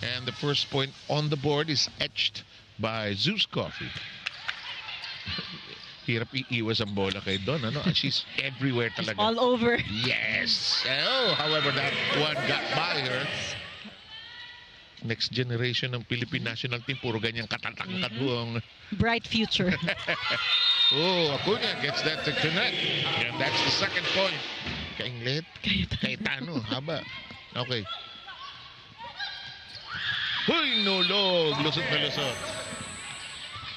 And the first point on the board is etched by Zeus Coffee. Hirap iiwas ang bola kay Don, ano? She's everywhere talaga. All over. Yes. Oh, however, that one got by her. Next generation ng Philippine national team, puro ganyang katatangkad buong. Bright future. Oh, Acuna gets that to connect. And that's the second point. Kainglet. Cayetano. Haba. Okay. Huy, nulog. Lusot na lusot.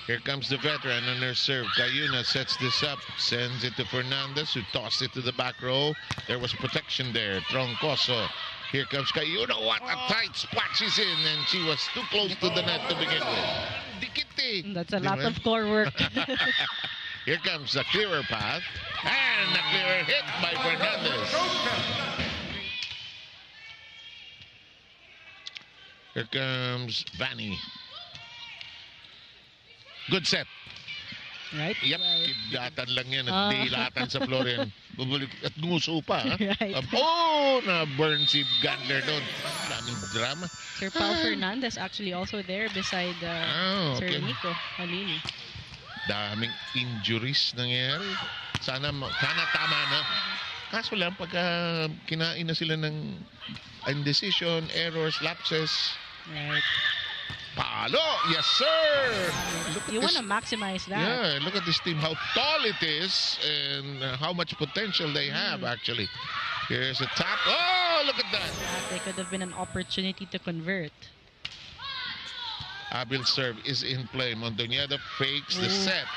Here comes the veteran on her serve. Cayuna sets this up. Sends it to Fernandez, who tossed it to the back row. There was protection there. Troncoso. Here comes Cayuna. What a tight spot she's in. And she was too close to the net to begin with. Dikiti. That's a lot of core work. Here comes a clearer path. And a clearer hit by Fernandez. Here comes Vanny. Good set. Right? Yep, kidlatan lang yan at dilatan sa floor yan. Bubalik at nguso pa. Ha? Right. Na-burn si Gandler doon. Daming drama. Sir Paul Fernandez actually also there beside Sir okay. Nico Halili. Daming injuries nangyayari. Sana tama na. Kaso lang, pagka kinain na sila ng indecision, errors, lapses. Right. Palo! Yes, sir! You want to maximize that. Yeah, look at this team, how tall it is and how much potential they have, actually. Here's a tap. Oh, look at that! They could have been an opportunity to convert. Abil's serve is in play. Mondoñedo fakes the set.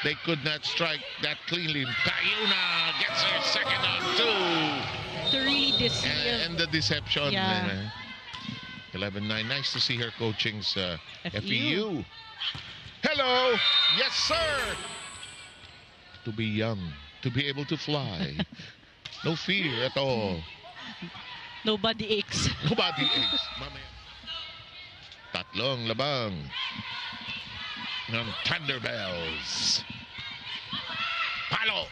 They could not strike that cleanly. Cayuna gets her second on two. To really deceive. And the deception. Yeah. 11-9. Nice to see her coaching's FEU. FEU. Hello! Yes, sir! To be young, to be able to fly. No fear at all. Nobody aches. Nobody aches. Mamaya. Tatlong labang ng Thunderbells. Palo!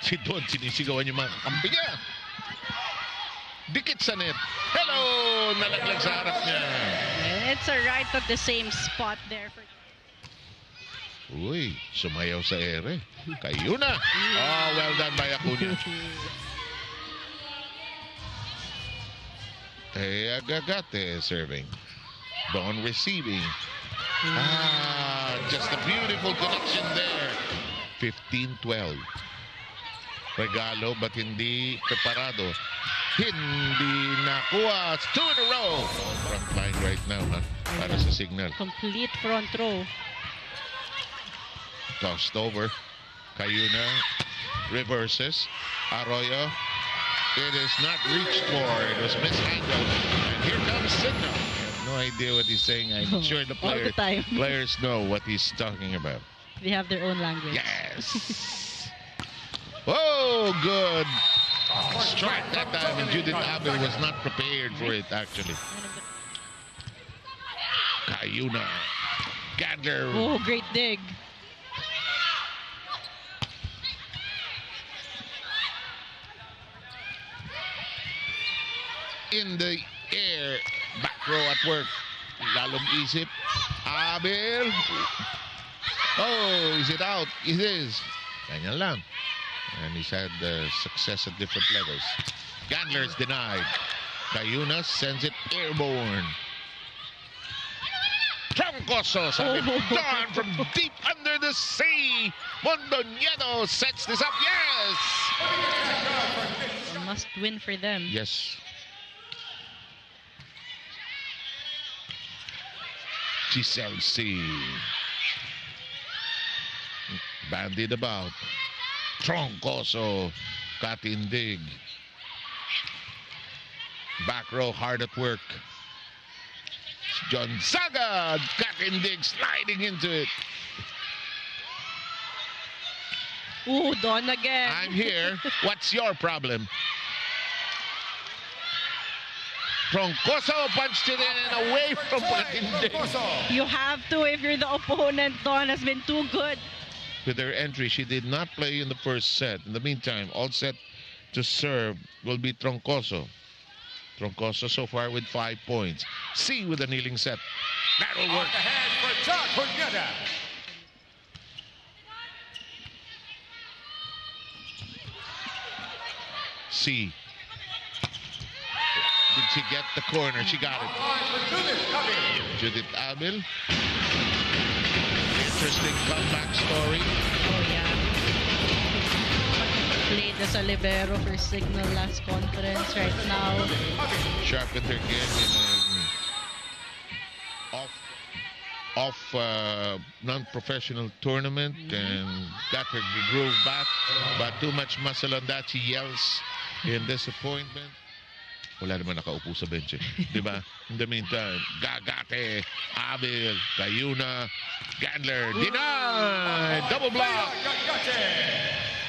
Si Don, sinisigawan yung mga kakampi niya. Dikit sa net. Hello! Nalaglag sa harap niya. It's a right at the same spot there. Uy, sumayaw sa ere. Cayuna. Oh, well done by Acuna. Agagate serving. Don receiving. Just a beautiful connection there. 15-12. Regalo but hindi preparado. Hindi nakuha. It's 2 in a row. Front line right now, ha? Para sa signal. Complete front row. Tossed over. Cayuna reverses. Arroyo. It is not reached for. It was mishandled. And here comes Signal. I have no idea what he's saying. I'm sure the players know what he's talking about. They have their own language. Yes. Oh, good strike that time. And Judith Abel was not prepared for it, actually. Cayuna. Gandler. Oh, great dig. In the air. Back row at work. Lalong isip. Abel. Oh, is it out? It is. Ganyan lang. And he's had success at different levels. Gandler is denied. Cayuna sends it airborne. Troncoso, gone from deep under the sea. Mondoñedo sets this up. Yes! A must win for them. Yes. Giselle C. Bandied about. Troncoso. Katindig. Back row hard at work. John Zaga. Katindig sliding into it. Ooh, Don again. I'm here. What's your problem? Troncoso punched it in and away from Katindig. You have to if you're the opponent. Don has been too good. With her entry, she did not play in the first set. In the meantime, all set to serve will be Troncoso. Troncoso so far with 5 points. C with a kneeling set. That'll work. Off the hand for John Cuneta. C. Did she get the corner? She got it. Judith Abel. Interesting comeback story. Oh, yeah. Played as a libero for Signal last conference right now. Sharpened her game in an non-professional tournament and got her groove back. But too much muscle on that. She yells in disappointment. Wala naman nakaupo sa bench, di ba? In the meantime, Gagate, Abel, Cayuna, Gandler, denied! Double block!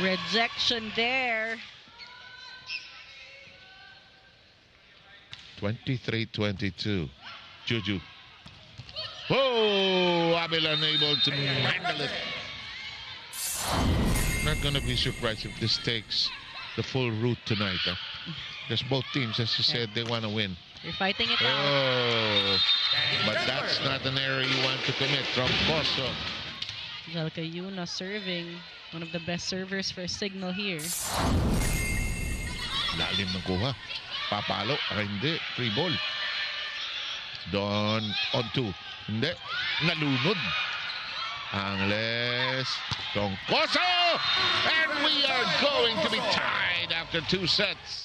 Rejection there. 23-22. Juju. Oh, Abel unable to handle it. Not gonna be surprised if this takes the full route tonight. Because both teams, as you said, they want to win. You're fighting it out. Oh, but that's not an area you want to commit. Troncoso. Well, Cayuna serving. One of the best servers for Signal here. Lalim ng kuha. Papalo. Hindi. Free ball. Don on 2. Hindi. Nalunod. Angles. Troncoso! And we are going to be tied after 2 sets.